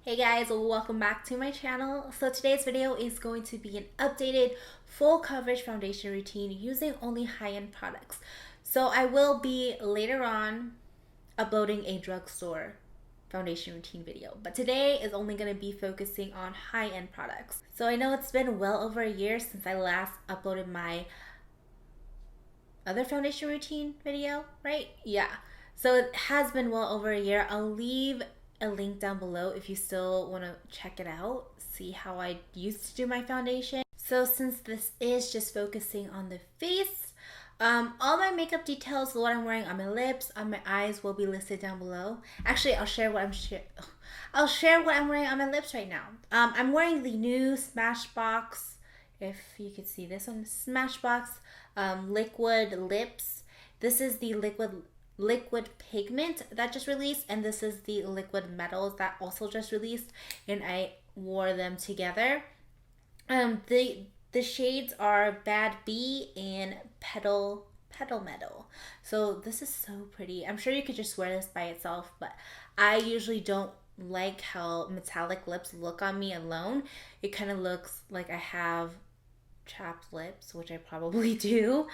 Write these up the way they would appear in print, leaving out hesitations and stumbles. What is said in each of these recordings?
Hey guys, welcome back to my channel. So today's video is going to be an updated full coverage foundation routine using only high-end products. So I will be later on uploading a drugstore foundation routine video, but today is only going to be focusing on high-end products. So I know it's been well over a year since I last uploaded my other foundation routine video, right? Yeah. So it has been well over a year. I'll leave a link down below if you still want to check it out, see how I used to do my foundation. So since this is just focusing on the face, all my makeup details, what I'm wearing on my lips, on my eyes will be listed down below. Actually, I'll share what I'm wearing on my lips right now. I'm wearing the new Smashbox, if you could see this one, Smashbox liquid lips. This is the liquid pigment that just released, and this is the liquid metals that also just released, and I wore them together. The shades are Bad Bee and Petal Metal. So this is so pretty. I'm sure you could just wear this by itself, but I usually don't like how metallic lips look on me alone. It kind of looks like I have chapped lips, which I probably do.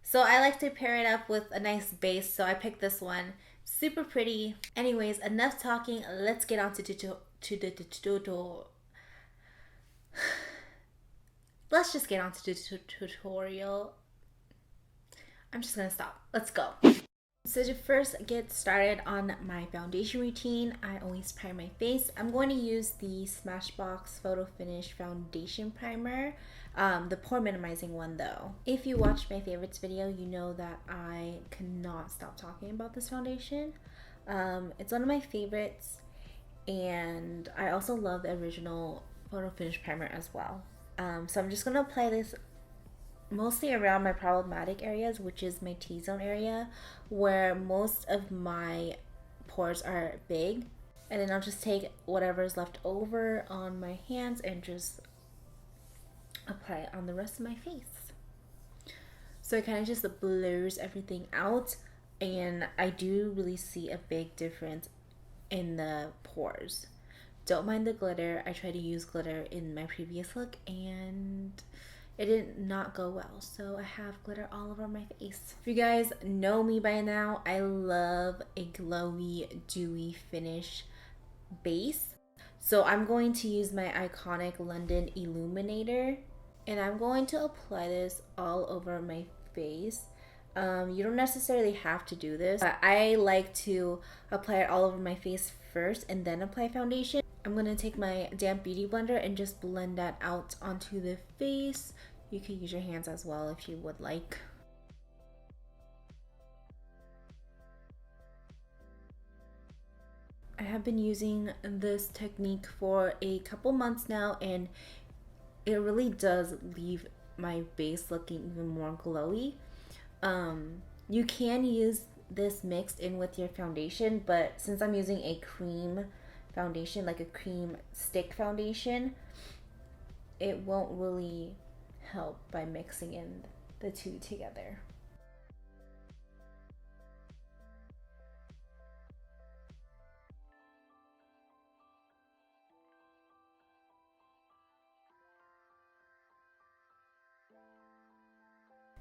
So I like to pair it up with a nice base, so I picked this one. Super pretty. Anyways, enough talking. Let's get on to the tutorial. Let's just get on to the tutorial. I'm just gonna stop. Let's go. So to first get started on my foundation routine, I always prime my face. I'm going to use the Smashbox Photo Finish Foundation Primer, the pore minimizing one though. If you watched my favorites video, you know that I cannot stop talking about this foundation. It's one of my favorites, and I also love the original Photo Finish Primer as well. So I'm just going to apply this mostly around my problematic areas, which is my T-zone area, where most of my pores are big. And then I'll just take whatever's left over on my hands and just apply it on the rest of my face. So it kind of just blurs everything out, and I do really see a big difference in the pores. Don't mind the glitter. I tried to use glitter in my previous look and it did not go well, so I have glitter all over my face. If you guys know me by now, I love a glowy, dewy finish base. So I'm going to use my iconic London Illuminator, and I'm going to apply this all over my face. You don't necessarily have to do this, but I like to apply it all over my face first and then apply foundation. I'm going to take my damp beauty blender and just blend that out onto the face. You can use your hands as well if you would like. I have been using this technique for a couple months now, and it really does leave my base looking even more glowy. You can use this mixed in with your foundation, but since I'm using a cream foundation, like a cream stick foundation, it won't really help by mixing in the two together.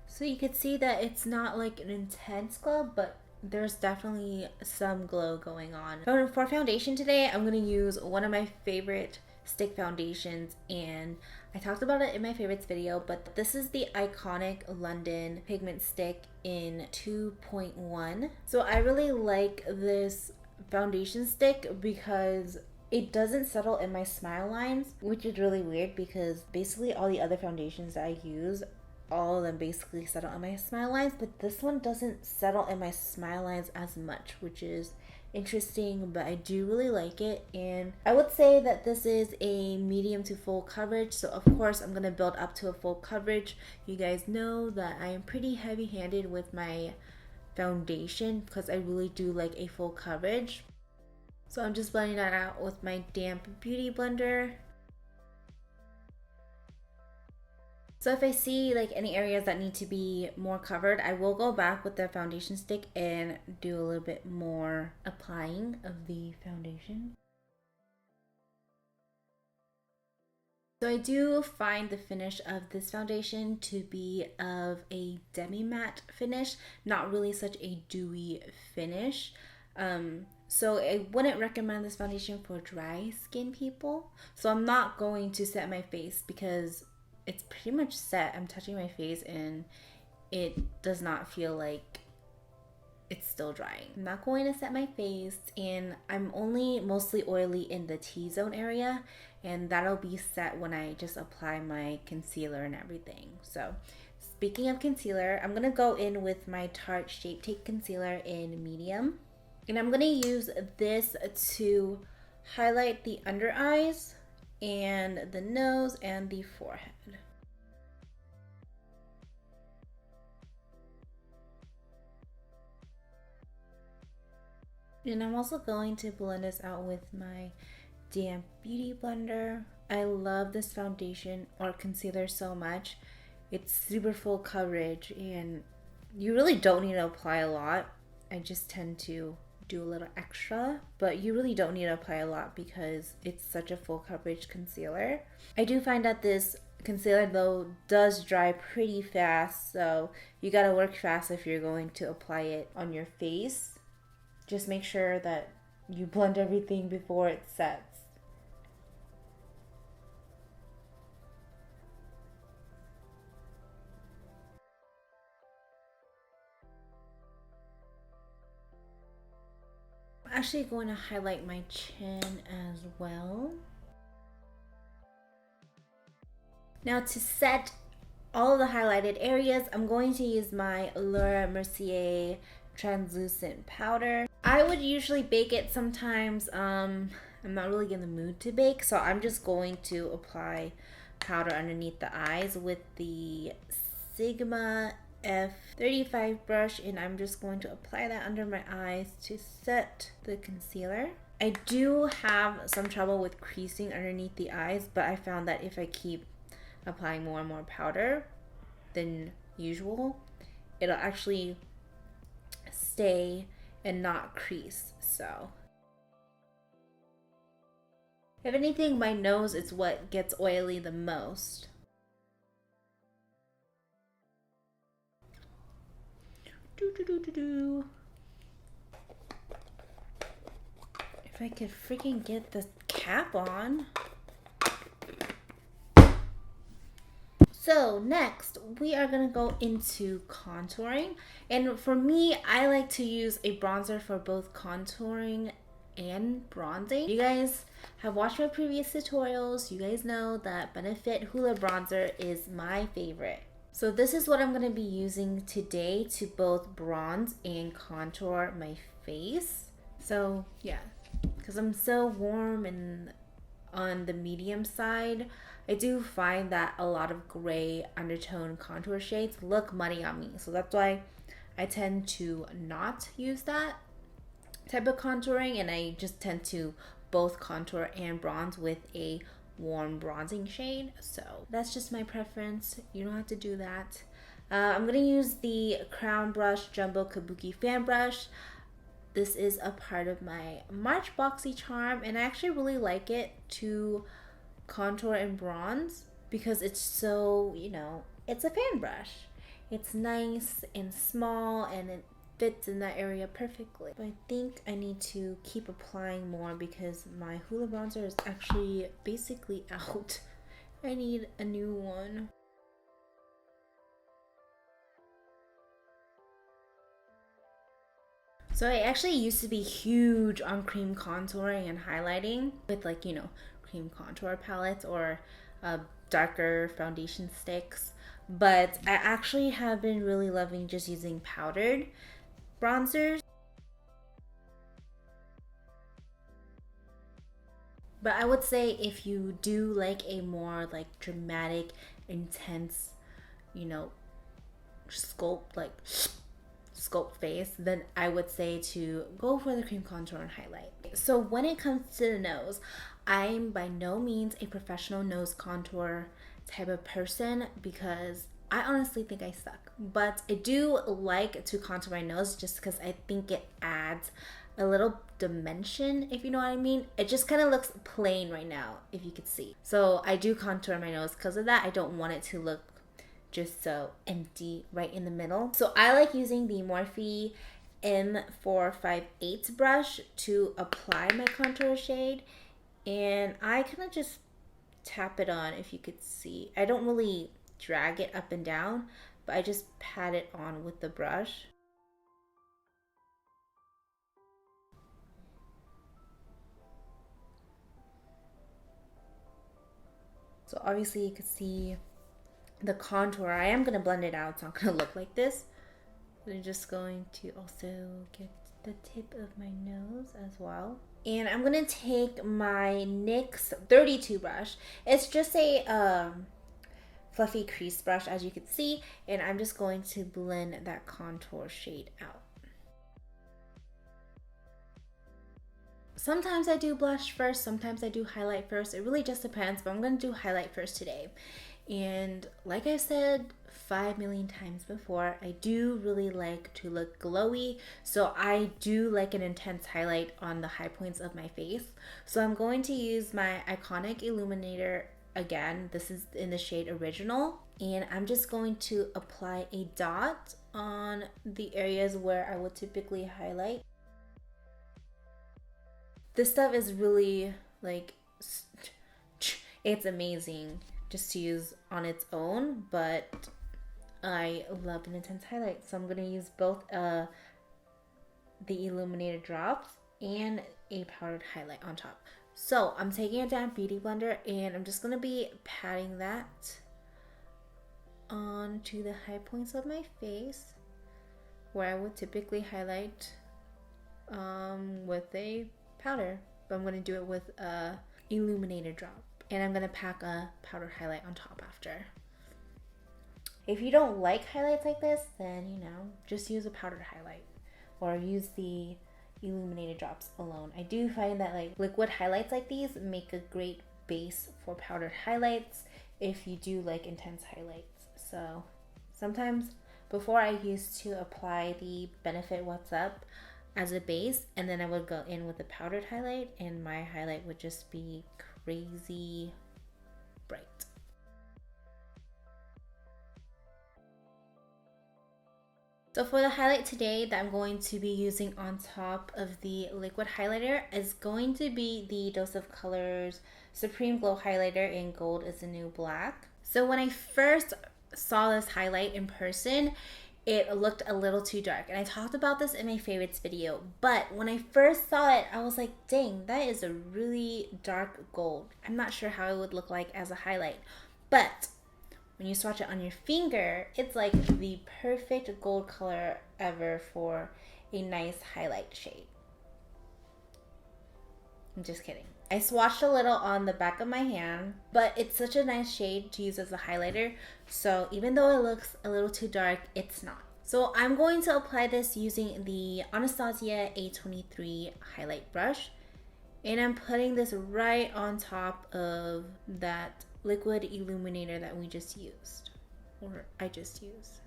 So you could see that it's not like an intense glow, but there's definitely some glow going on. For foundation today, I'm going to use one of my favorite stick foundations, and I talked about it in my favorites video, but this is the iconic London Pigment stick in 2.1. So I really like this foundation stick because it doesn't settle in my smile lines, which is really weird because basically all the other foundations that I use, all of them basically settle on my smile lines, but this one doesn't settle in my smile lines as much, which is interesting, but I do really like it. And I would say that this is a medium to full coverage, so of course I'm going to build up to a full coverage. You guys know that I am pretty heavy-handed with my foundation because I really do like a full coverage. So I'm just blending that out with my damp beauty blender. So if I see like any areas that need to be more covered, I will go back with the foundation stick and do a little bit more applying of the foundation. So I do find the finish of this foundation to be of a demi-matte finish, not really such a dewy finish. So I wouldn't recommend this foundation for dry skin people. So I'm not going to set my face because it's pretty much set. I'm touching my face and it does not feel like it's still drying. I'm not going to set my face, and I'm only mostly oily in the T-zone area, and that'll be set when I just apply my concealer and everything. So speaking of concealer, I'm gonna go in with my Tarte Shape Tape Concealer in medium, and I'm gonna use this to highlight the under eyes and the nose and the forehead. And I'm also going to blend this out with my damp beauty blender. I love this foundation or concealer so much. It's super full coverage and you really don't need to apply a lot. I just tend to do a little extra, but you really don't need to apply a lot because it's such a full coverage concealer. I do find that this concealer though does dry pretty fast, so you gotta work fast if you're going to apply it on your face. Just make sure that you blend everything before it sets. I'm actually going to highlight my chin as well. Now to set all of the highlighted areas, I'm going to use my Laura Mercier translucent powder. I would usually bake it sometimes. I'm not really in the mood to bake, so I'm just going to apply powder underneath the eyes with the Sigma F35 brush, and I'm just going to apply that under my eyes to set the concealer. I do have some trouble with creasing underneath the eyes, but I found that if I keep applying more and more powder than usual, it'll actually stay and not crease. So if anything, my nose is what gets oily the most. If I could freaking get the cap on. So next, we are gonna go into contouring. And for me, I like to use a bronzer for both contouring and bronzing. You guys have watched my previous tutorials. You guys know that Benefit Hoola bronzer is my favorite. So this is what I'm gonna be using today to both bronze and contour my face. So yeah, because I'm so warm and on the medium side, I do find that a lot of gray undertone contour shades look muddy on me. So that's why I tend to not use that type of contouring, and I just tend to both contour and bronze with a warm bronzing shade. So that's just my preference. You don't have to do that. I'm going to use the Crown Brush Jumbo Kabuki Fan Brush. This is a part of my March Boxycharm, and I actually really like it to contour and bronze because it's so, you know, it's a fan brush. It's nice and small and it fits in that area perfectly. But I think I need to keep applying more because my Hoola bronzer is actually basically out. I need a new one. So I actually used to be huge on cream contouring and highlighting with, like, you know, cream contour palettes or darker foundation sticks, but I actually have been really loving just using powdered bronzers. But I would say if you do like a more like dramatic, intense, you know, sculpt face, then I would say to go for the cream contour and highlight. So when it comes to the nose, I'm by no means a professional nose contour type of person because I honestly think I suck. But I do like to contour my nose just because I think it adds a little dimension, if you know what I mean. It just kind of looks plain right now, if you could see. So I do contour my nose because of that. I don't want it to look just so empty right in the middle. So I like using the Morphe M458 brush to apply my contour shade, and I kind of just tap it on, if you could see. I don't really drag it up and down, but I just pat it on with the brush. So obviously you could see the contour. I am going to blend it out. It's not going to look like this. I'm just going to also get the tip of my nose as well. And I'm going to take my NYX 32 brush. It's just a fluffy crease brush, as you can see. And I'm just going to blend that contour shade out. Sometimes I do blush first, sometimes I do highlight first. It really just depends, but I'm going to do highlight first today. And like I said 5 million times before, I do really like to look glowy. So I do like an intense highlight on the high points of my face. So I'm going to use my iconic Illuminator again. This is in the shade Original. And I'm just going to apply a dot on the areas where I would typically highlight. This stuff is really like, it's amazing just to use on its own, but I love an intense highlight. So I'm going to use both the Illuminator drops and a powdered highlight on top. So I'm taking a damp beauty blender and I'm just going to be patting that onto the high points of my face where I would typically highlight with a powder, but I'm going to do it with a Illuminator drop, and I'm going to pack a powder highlight on top after. If you don't like highlights like this, then you know, just use a powdered highlight or use the Illuminator drops alone. I do find that like liquid highlights like these make a great base for powdered highlights if you do like intense highlights. So sometimes before, I used to apply the Benefit What's Up as a base, and then I would go in with a powdered highlight, and my highlight would just be crazy bright. So for the highlight today that I'm going to be using on top of the liquid highlighter is going to be the Dose of Colors Supreme Glow Highlighter in Gold is the New Black. So when I first saw this highlight in person, it looked a little too dark, and I talked about this in my favorites video, but when I first saw it, I was like, dang, that is a really dark gold. I'm not sure how it would look like as a highlight, but when you swatch it on your finger, it's like the perfect gold color ever for a nice highlight shade. I'm just kidding. I swatched a little on the back of my hand, but it's such a nice shade to use as a highlighter. So even though it looks a little too dark, it's not. So I'm going to apply this using the Anastasia A23 highlight brush. And I'm putting this right on top of that liquid illuminator that we just used, or I just used,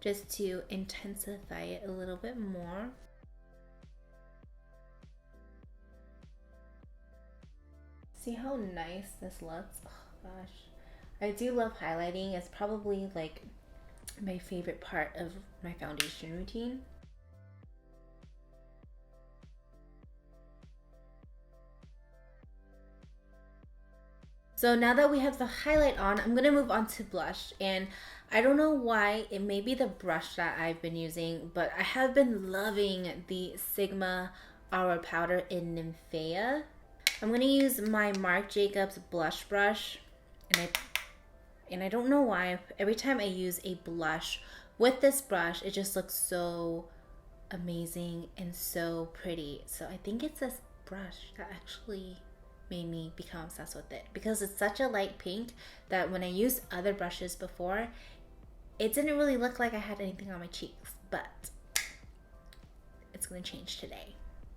just to intensify it a little bit more. See how nice this looks? Oh gosh, I do love highlighting. It's probably like my favorite part of my foundation routine. So now that we have the highlight on, I'm gonna move on to blush, and I don't know why, it may be the brush that I've been using, but I have been loving the Sigma Hour Powder in Nymphea. I'm gonna use my Marc Jacobs blush brush, and I don't know why, every time I use a blush with this brush, it just looks so amazing and so pretty. So I think it's this brush that actually made me become obsessed with it, because it's such a light pink that when I used other brushes before, it didn't really look like I had anything on my cheeks, but it's gonna change today.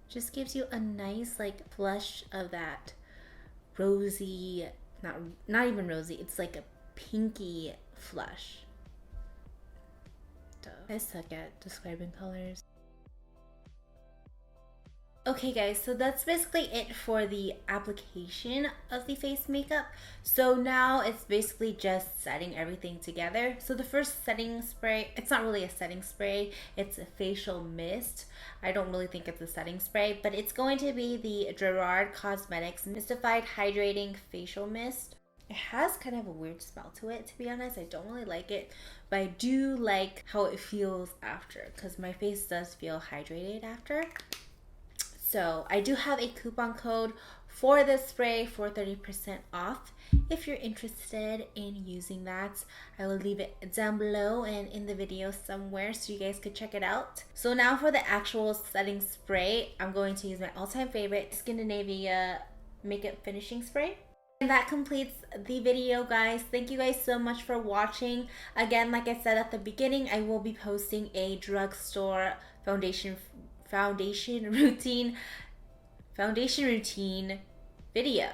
Just gives you a nice like flush of that rosy, not even rosy, it's like a pinky flush. I suck at describing colors. Okay guys, so that's basically it for the application of the face makeup. So now it's basically just setting everything together. So the first setting spray, it's not really a setting spray, it's a facial mist. I don't really think it's a setting spray, but it's going to be the Gerard Cosmetics Mystified Hydrating Facial Mist. It has kind of a weird smell to it, to be honest. I don't really like it, but I do like how it feels after, because my face does feel hydrated after. So I do have a coupon code for this spray for 30% off. If you're interested in using that, I will leave it down below and in the video somewhere so you guys could check it out. So now for the actual setting spray, I'm going to use my all-time favorite Skindinavia makeup finishing spray. And that completes the video, guys. Thank you guys so much for watching. Again, like I said at the beginning, I will be posting a drugstore foundation routine video.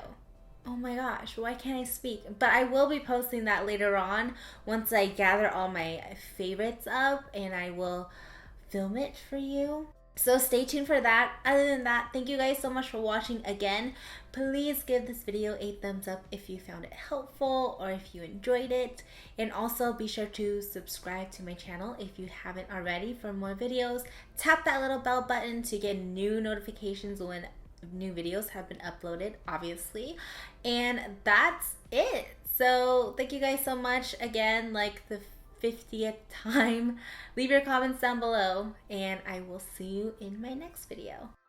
Oh my gosh, why can't I speak? But I will be posting that later on once I gather all my favorites up, and I will film it for you. So stay tuned for that. Other than that, thank you guys so much for watching again. Please give this video a thumbs up if you found it helpful or if you enjoyed it. And also be sure to subscribe to my channel if you haven't already for more videos. Tap that little bell button to get new notifications when new videos have been uploaded, obviously. And that's it. So thank you guys so much again, like the 50th time. Leave your comments down below and I will see you in my next video.